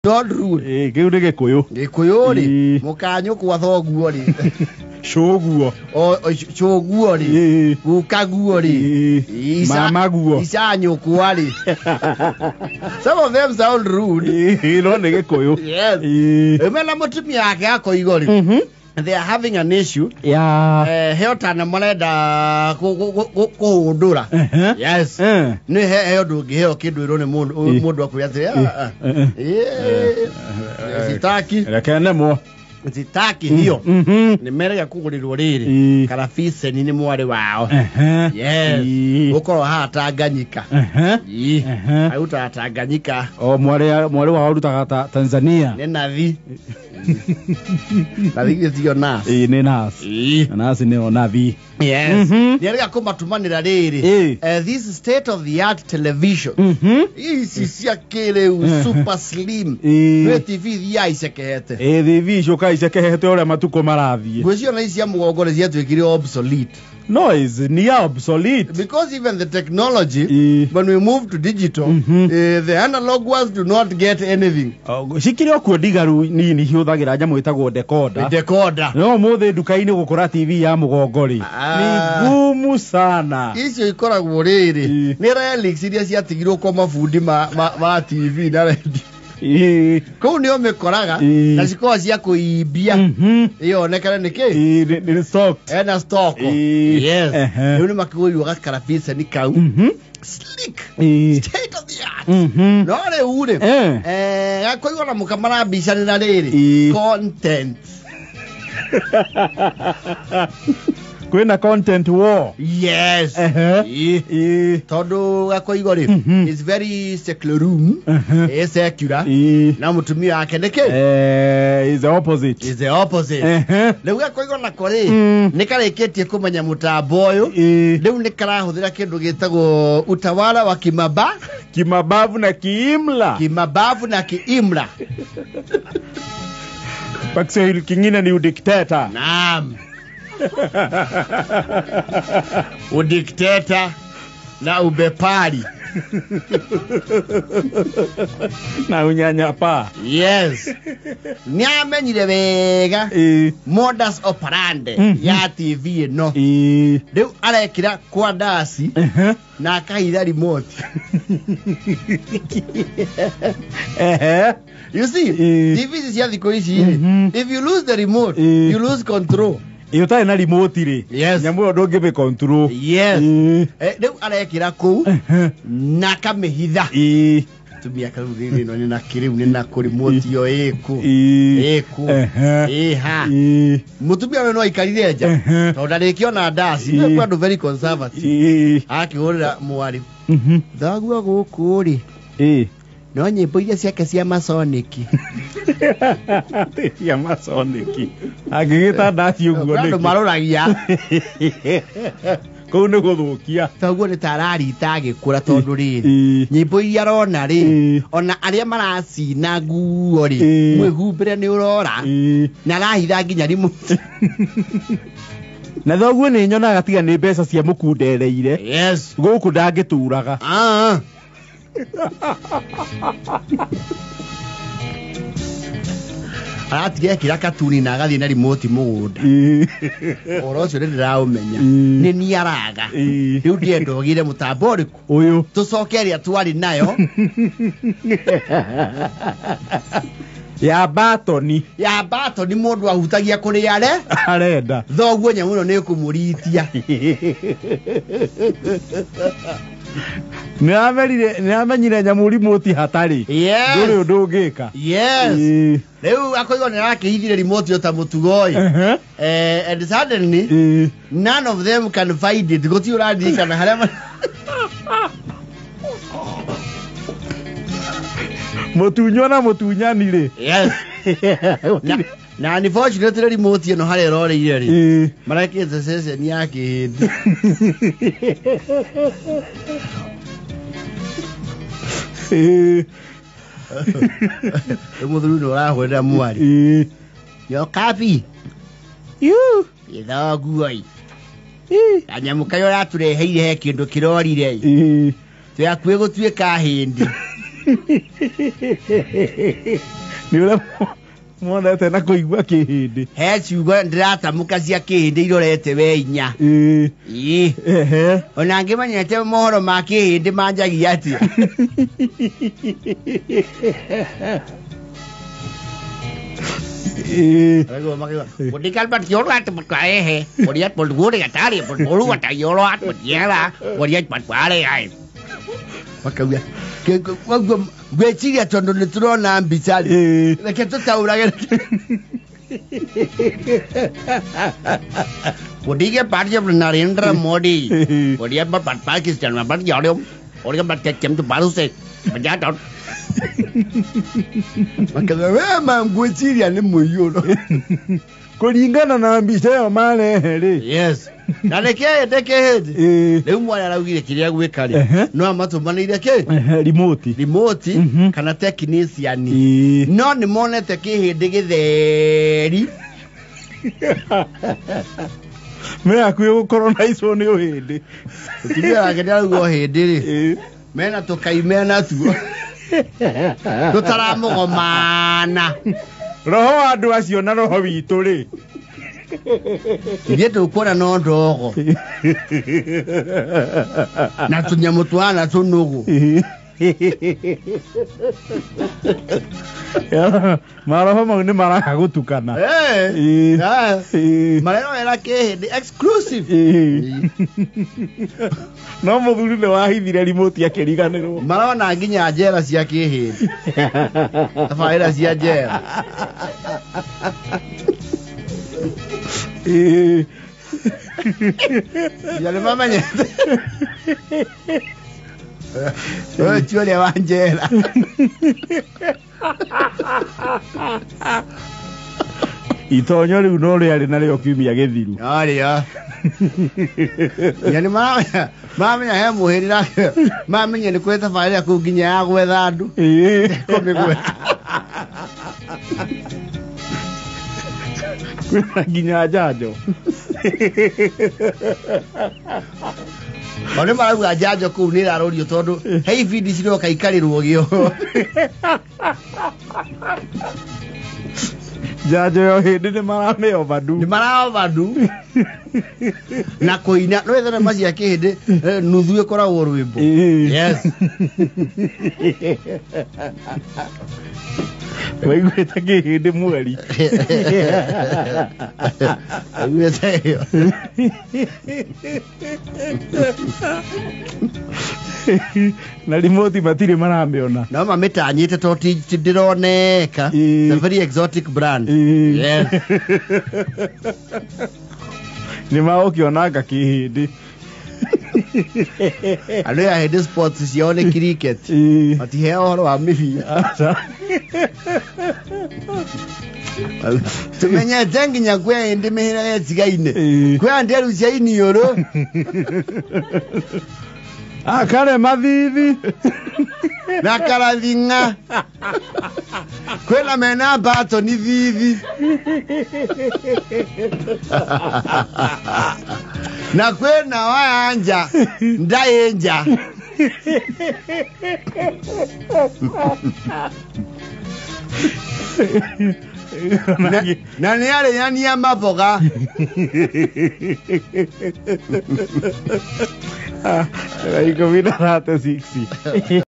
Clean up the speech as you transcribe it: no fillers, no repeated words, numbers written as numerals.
Don't rude. Kiu ni Gikuyu. Gikuyu ri. Mukanyuku wa thoguo ri. Shoguo. Shoguo ri. Gukaguo ri. Mamaguo. Isanyuku ri. Some of them sound rude. No ni Gikuyu. Yes. Emela mutumia yake ako igori. They are having an issue. Yeah. Heota na moleda kuhundura. Yes. Ni heo ndungi heo kindu iro ni mundu akuyatira. Sitaki. Rekene mo. Sitaki hiyo. Nimerega kugurirwo riri. Karafise ni mwari wao. Yes. Uko hatanganyika. Ayuta hatanganyika. Mwari wao rutaga Tanzania. Ni nathi. Nathi sio nas. Ni nas. Nas ni onavi. Yes. Niarega kumatumanira riri. This state of the art television. Isi cia kireu super slim. We TV thia icekehete. TV shoka icekehete ore matuko marathie. Gwecio na isia mugongore cia twikire obsolete. No, is near obsolete. Because even the technology, when we move to digital, the analog ones do not get anything. Shikiri okuo digaru nini hiuthagira nyamu itagwo decoder. Decoder. No muthe dukaini gukora TV ya mugongori. Ni gumu sana. Icio ikoragwo riri. Ni relics iria ciatigirwo kwa mafundi ma TV na radio. Kou ni omekoraga na cikoa cia kuibia iyo nekana niki ni stock na stock. Yes. Ni makigoi wakarapisa ni kau slick state of the art. No re ure gakoigo na mukamara bicani na riri content. Kwena content war. Yes. Todo gakoigo ri is very secular room. Secular. Na mutumia yake niki is the opposite. Is the opposite. Leu gakoigo na kore nikareketie kumenya mutambo uyu. Leu nikarahuthira kindu gitagwo utawala wa kimabavu na kiimla. Kimabavu na kiimla. Pakisahili kingine ni udikteta. Naam. Udikteta na ubepari. Na unyanyapa. Yes. Nyamenyire wega modus operandi ya TV no. Leu arekira kwa dasi na akaitha remote. You see, TV is ya thiko ici. If you lose the remote, you lose control. Iyo tae na remote ri. Yes. Nyamu ndo ngebe control. Yes. Leu arekira ku na kamehitha. Tumia karugiri no ni na kiriu ni na ku remote yo eku. Ha. Mutumia we no ikarire nja. Tonda rikio na dasi. Ni kwa ndo very conservative. Akihurira mwari. Thagua guku ri. No nyimbo iria ciake cia Masonic. Ya Masonic. Agigita dasi uguo ni. Ndo maroragia. Kou ni guthukia. Taguo ni tarari tagikura tondu riri. Nyimbo iria rona ri. Ona aria maracina nguo ri. Mwihumbire ni urora. Na rahitha nginya rimu. Na thoguo ni nyonaga tiga ni mbeca cia mukundereire. Yes. Guku ndangituraga. Aratige kira katuni na agathi na remote mugunda. Oro ucio ndiraumenya. Ni niaraga. Riu ndiendogire mutambo uriku. Uyu tucokeria twari nayo. Ya batoni mundu ahutagia kuri yare arenda thoguo nyamuno ni kumuritia. Niamenyire nyamuri muti hatari. Yes. Nduri ndungika. Yes. Leu akoigo ni rakihithire remote yo ta mutugoi. And suddenly none of them can find it. Goti uradi kana harema. Mutunyo na mutunyani ri. Yes. Na unfortunately remote yo no hare rore ire ri. Marake sese ni yake. Mudhuru ndo rahwenda mwari. Yo kapi. Ithaguoi. Anyamuka yo ratureheire he kindu kirorire. Tuyakue gutuika hindi. Ni ule mwana tena kuigua kihindi. He ciugo ndirata mukacia kihindi irorete we inya. Ona ngimanyete mohoro ma kihindi manjagia atia. Bodigal bat yorat patkae he. Bodiat bolgure gatari bolu gata yorat bodiela. Bodiat patwale ai. Makauya. Gweciria tondo niturona mbicari. Reke tutaurage. Bodige party of Narendra Modi. Bodia but Pakistan but Yodom. Bodia but came to Baruse. But that out. Makauya gweciria ni muyuro. Kulingana na mbiseo male heri. Yes. Na deke leo mwana aragire kiria gwikari no amatumanire ke remote kana technician no ni monete kihindi githeri me akuye gukorwo na ico ni uhindi tigira ngeria rugo hindi ri mena tukaimena tuo tutaramugomana roho andu acio na roho witu ri Ndiye tukona no ndogo. Na tunyamutwana tunugu. Maroho mau ni maraka gutukana. Marero era kihindi exclusive. No muthuri ni wahithire remote akiriganirwo. Marona nginya njera cia kihindi. Tafaira cia njera. Yale mama nyete. Chole wanjela. Itonyo riu no riari na rio kiumia githiru. Aria. Yani mama he muhirira. Mama nyene kweta faile ku nginya ya gwetha andu. Komigweta. Nginya jajo. Ole marauga jajo ku ni rarorio tondu hei vidi ciroka ikarirwo gio. Jajo yo hindi ni marame ovadu. Ni marao ovadu. Na koina no ethana macia kihindi nuthu ikoragwo rwimbo. Yes. Waigweta kihindi mweri. Waigweta yo. Na remote matire marameona. No mametanyite to ndironeka. It's a very exotic brand. Yes. Ni maokionanga kihindi. Alo ya head sports sione cricket. Ati heo wa mifi. Tumenya tanginya kwe ndi mehera ya tigaine. Kwe anderu cia inioro. Kare mathithi. Na karathinga. Kwena mena bato ni thithi. Na kwena wanja ndayenja. Na ni yale yani ya maboga. Iko vida rata 6.